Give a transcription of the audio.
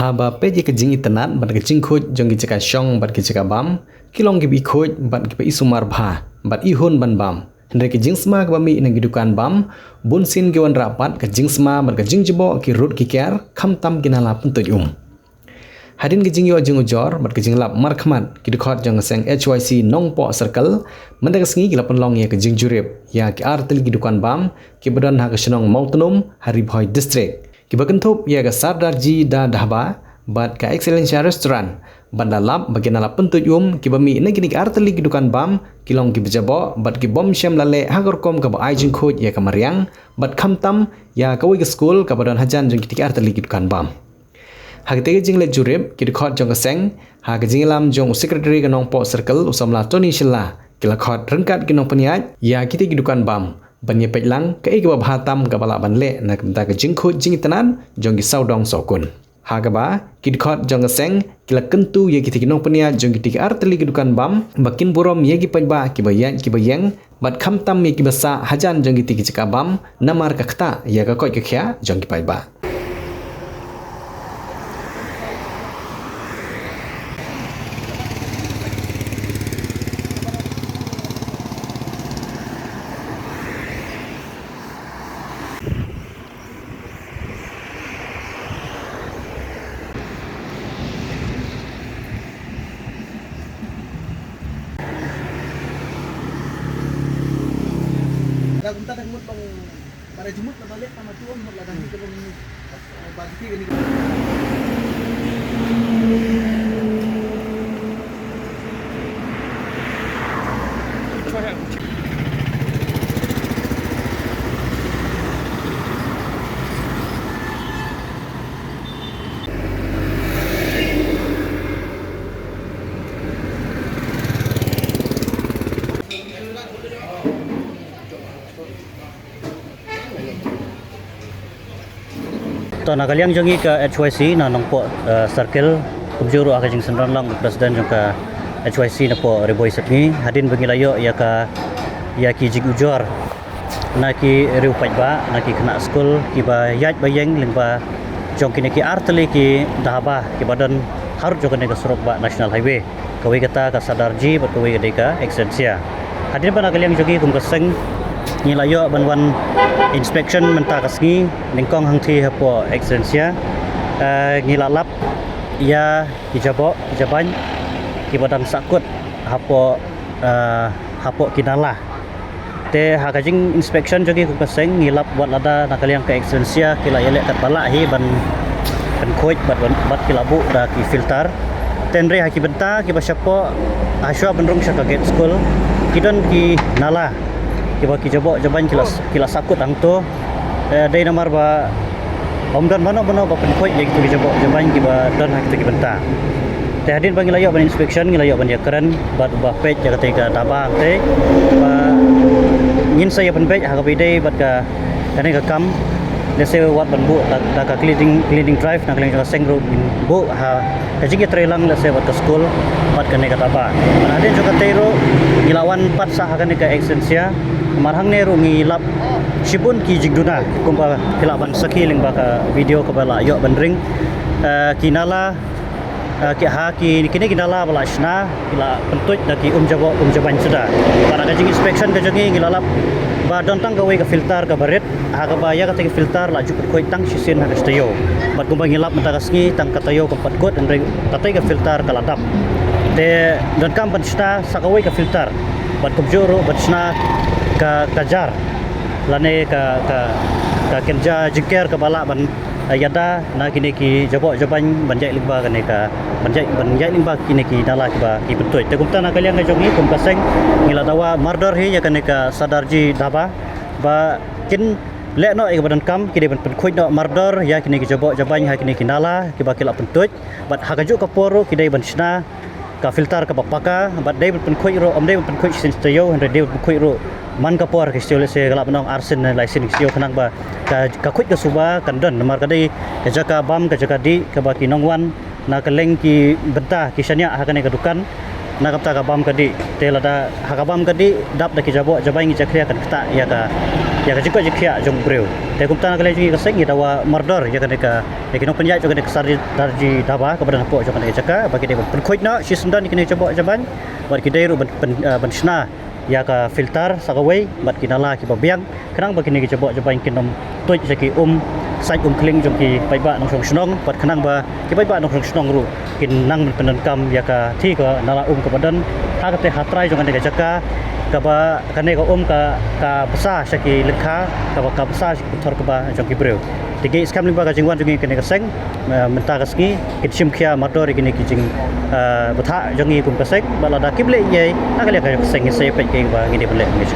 haba peje ke jing itenat bat ke jing khoj jong ki ceka shong bat ki ceka bam kilong ki bi khoj bat ki pe isumar bha bat ihun ban bam hendre ke jing sma ke bami nang gidukan bam bun sin ke wan rapat ke jing sma bat ke jing jebo ki rut ki ker kham tam ki nala puntoj hadin ke jing yo jing ujor bat ke jing lap mar khmat ki dikhot jong seng HYC nong po circle mendak sngi ki lapon long ye ke jing jurep ya ki artel ki dukan bam ki badan ha ke snong mautonum hari bhoi district ki bakenthop ya ke Sardarji da dhaba bat ka Excellencia restaurant banda lap bagian ala pentuj ki bami ne kini arteli ki dukan bam kilong ki bejabo bat ki bom syam lale hagor kom ka ba ajing khoj ya ka mariang bat kham tam ya ka wi ke school ka badan hajan jong ki arteli ki dukan bam hagte ke jingle jurep ki dikhot jong seng ha ke jinglam jong secretary ka nong po circle usamla Tony Shilla ki lakhot rengkat ki nong peniat ya ki dukan bam banye peklang ke ke bhatam ka bala banle na ka jing khoj jing tanan jong ki saudong sokun hagaba kidkhot jong seng kila kentu ye kiti kinong penia jong kiti arteli kidukan bam bakin burom ye ki pajba ki bayang bat kham tam ye ki basa hajan jong kiti ki bam namar ka khta ya ka koi ka khya jong ki pajba Kita dah mut bang pada jemut na balik sama tuan mut lah dah kita bang bagi gini. To nakaliang jongi ke HYC na nongpo circle kumjuru aka jing senran lang presiden jong ka HYC na po reboy sapni hadin bagi layo ya ka ya ki jig ujor na ki riu pajba na ki kena school ki ba yaj bayeng lingba jong kini ki arteli ki dahaba ki badan harut jong ka surok ba national highway kawi kata ka Sardarji bat kawi ka Excellencia hadin ba nakaliang jongi kum kaseng ni layo banwan inspection menta kasngi lingkong hangthi hapo Excellencia ngilalap ya ijaban ki badan sakut hapo kinala te hakajing inspection jogi ku kaseng ngilap buat lada nakaliang ke Excellencia kila yelek kat bala hi ban khoj bat kilabu da ki filter tenre haki benta ki basyapo aswa benrung syaka gate school kidon ki nala kiba ki jabo jaban kila sakut angto dai namar ba omdan bano ba penkhoi ye ki jabo jaban kiba dan hak ki benta te hadin bang layo ban inspection ngilayo ban yakran bat ba pej jaga tega tabang te ba ngin saya ban pej ha ka bidai bat ka kane ka kam lese wat ban bu ta ka cleaning drive na kling ka sengro bu ha ka jigi trelang lese wat ka school bat kane ka taba hadin juga tero gilawan pat sa ha kane ka Excellencia marhang ne ru ngilap sibun ki jigduna kumpa kilaban sakiling baka video ka bala yo bandring kinala ki kini kinala bala shna kila pentuj da ki jaban sudah para ka jing inspection ka jangi ngilalap ba dontang gawe ka filter ka baret ha ka baya ka filter la juput koi tang sisin ha stayo bat kumpa ngilap mentagasngi tang katayo ka patkot andring tatay ka filter ka ladap te don kam pansta sakawe ka filter bat kubjuro bat shna ka kajar lane ka kerja jengker ke bala ban yada na kini ki jabo jaban banjai limba kane ka banjai limba kini ki dala ki betoi te kumta na kalian ka jongi kum kaseng ngila dawa murder hi ya kane ka Sardarji dhaba ba kin le no e badan kam kini ban khoj no murder ya kini ki jabo jaban ha kini ki dala ki ba kila pentoj bat hakaju ka poro kidai ban sna ka filter ka bapaka bat dai ban khoj ro om dai ban khoj sin stayo han dai ban khoj ro man ka por ke stole se galap nong arsen license sio khanang ba ka khoj ka suba kandon namar ka dai ka jaka bam ka jaka di ka ba ki nongwan na ka leng ki benta ki sanya ha kane ka dukan na kapta ka bam ka di te lada ha ka bam ka di dap da ki jabo jabai ngi jakriya kan kta ya ka ya ka jikko jikya jong breu te kum tan kalian jongi ka seng dawa murder ya ka nong penjat jong ka sar darji daba ka badan po jong ka jaka bagi de pen khoit na shi sundan kini coba jaban bat ki dairu ban sna ya ka filter sakawai bat kinala ki babiang kenang bagi ni coba jaban kinom toy saki sai kling jong ki pai ba nong snong bat kenang ba ki pai ba nong snong ru kin nang penan kam ya ka thi ka nala ka badan ha ka te hatrai jong ka jaka ka ba kane ka besa saki lekha ka besa thor ka ba jong ki breu tigi skam limba ka jingwan jongi kene ka seng menta ka ski kitsim khia motor kini kijing batha jongi kum ka seng balada kible ye nakale ka seng se pe ke ba ngini bele ni